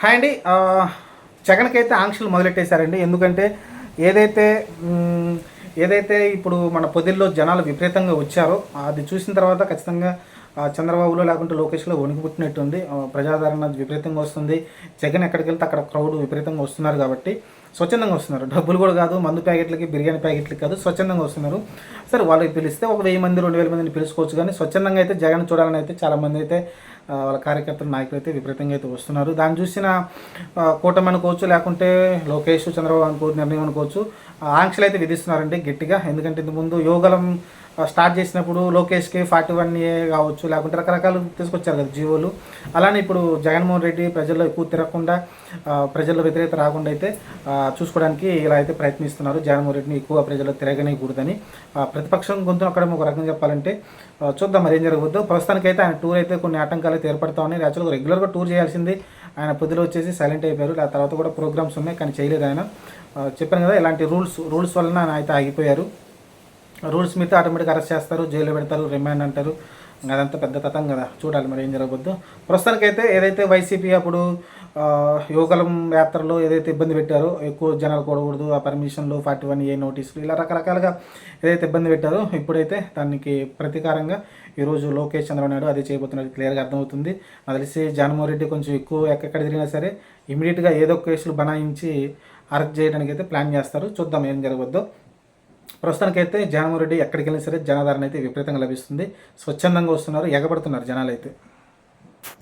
Hi అండి. జగన్కి అయితే ఆంక్షలు మొదలెట్టేశారండి. ఎందుకంటే ఏదైతే ఏదైతే ఇప్పుడు మన పొదిల్లో జనాలు విపరీతంగా వచ్చారో అది చూసిన తర్వాత ఖచ్చితంగా చంద్రబాబులో లేకుంటే లోకేష్లో వణుకు పుట్టినట్టుంది. ప్రజాదరణ విపరీతంగా వస్తుంది. జగన్ ఎక్కడికి వెళ్తే అక్కడ క్రౌడ్ విపరీతంగా వస్తున్నారు కాబట్టి స్వచ్ఛందంగా వస్తున్నారు. డబ్బులు కూడా కాదు, మందు ప్యాకెట్లకి బిర్యానీ ప్యాకెట్లకి కాదు, స్వచ్ఛందంగా వస్తున్నారు. సరే వాళ్ళకి పిలిస్తే ఒక 1000 మంది 2000 మందిని పిలుచుకోవచ్చు, కానీ స్వచ్ఛందంగా అయితే జగన్ చూడాలని అయితే చాలామంది అయితే వాళ్ళ కార్యకర్తలు నాయకులు అయితే విపరీతంగా అయితే వస్తున్నారు. దాన్ని చూసిన కూటమి అనుకోవచ్చు, లేకుంటే లోకేష్ చంద్రబాబు అనుకోవచ్చు, నిర్ణయం అనుకోవచ్చు, ఆంక్షలు అయితే విధిస్తున్నారండి గట్టిగా. ఎందుకంటే ఇంతకుముందు యోగలం స్టార్ట్ చేసినప్పుడు లోకేష్కి 41A కావచ్చు, లేకుంటే రకరకాలు తీసుకొచ్చారు కదా జీవోలు. అలానే ఇప్పుడు జగన్మోహన్ రెడ్డి ప్రజల్లో ఎక్కువ తిరగకుండా, ప్రజల్లో వ్యతిరేకత రాకుండా అయితే చూసుకోవడానికి ఇలా అయితే ప్రయత్నిస్తున్నారు. జగన్మోహన్ రెడ్డిని ఎక్కువ ప్రజల్లో తిరగనేకూడదని ప్రతిపక్షం గొంతు అక్కడ ఒక రకంగా చెప్పాలంటే చూద్దాం మరి ఏం జరగవద్దు. ప్రస్తుతానికైతే ఆయన టూర్ అయితే కొన్ని ఆటంకాలు అయితే ఏర్పడతా ఉన్నాయి. యాక్చువల్గా రెగ్యులర్గా టూర్ చేయాల్సింది ఆయన పొద్దులో వచ్చేసి సైలెంట్ అయిపోయారు. ఆ తర్వాత కూడా ప్రోగ్రామ్స్ ఉన్నాయి కానీ చేయలేదు ఆయన. చెప్పాను కదా, ఇలాంటి రూల్స్ వలన ఆయన అయితే ఆగిపోయారు. రూల్స్ మీద ఆటోమేటిక్గా అరెస్ట్ చేస్తారు, జైల్లో పెడతారు, రిమాండ్ అంటారు. అదంతా పెద్ద తతం కదా, చూడాలి మరి ఏం జరగవద్దు. ప్రస్తుతానికైతే ఏదైతే వైసీపీ అప్పుడు యువకులం యాత్రలో ఏదైతే ఇబ్బంది పెట్టారో, ఎక్కువ జనాలు కూడకూడదు, ఆ పర్మిషన్లు 41A నోటీసులు ఇలా రకరకాలుగా ఏదైతే ఇబ్బంది పెట్టారో, ఇప్పుడైతే దానికి ప్రతీకారంగా ఈరోజు లోకేష్ చంద్రబాబు నాయుడు అదే చేయబోతున్నది క్లియర్గా అర్థమవుతుంది. నాకు తెలిసి జగన్మోహన్ రెడ్డి కొంచెం ఎక్కువ ఎక్కడ తిరిగినా సరే ఇమీడియట్గా ఏదో కేసులు బనాయించి అరెస్ట్ చేయడానికి అయితే ప్లాన్ చేస్తారు. చూద్దాం ఏం జరగవద్దు. ప్రస్తుతానికైతే జగన్మోహన్ రెడ్డి ఎక్కడికి వెళ్ళినా సరే జనాదరణ అయితే విపరీతంగా లభిస్తుంది. స్వచ్ఛందంగా వస్తున్నారు, ఎగబడుతున్నారు జనాలు అయితే.